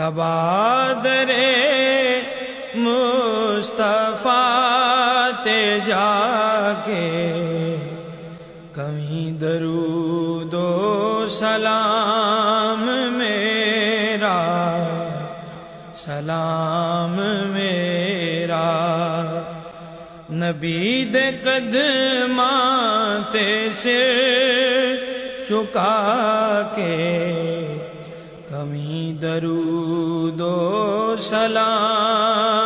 तबादरे मुस्तफ़ा ते जाके कभी दरूदो सलाम मेरा नबी दे कदमां ते सिर झुका के कभी दरूदो सलाम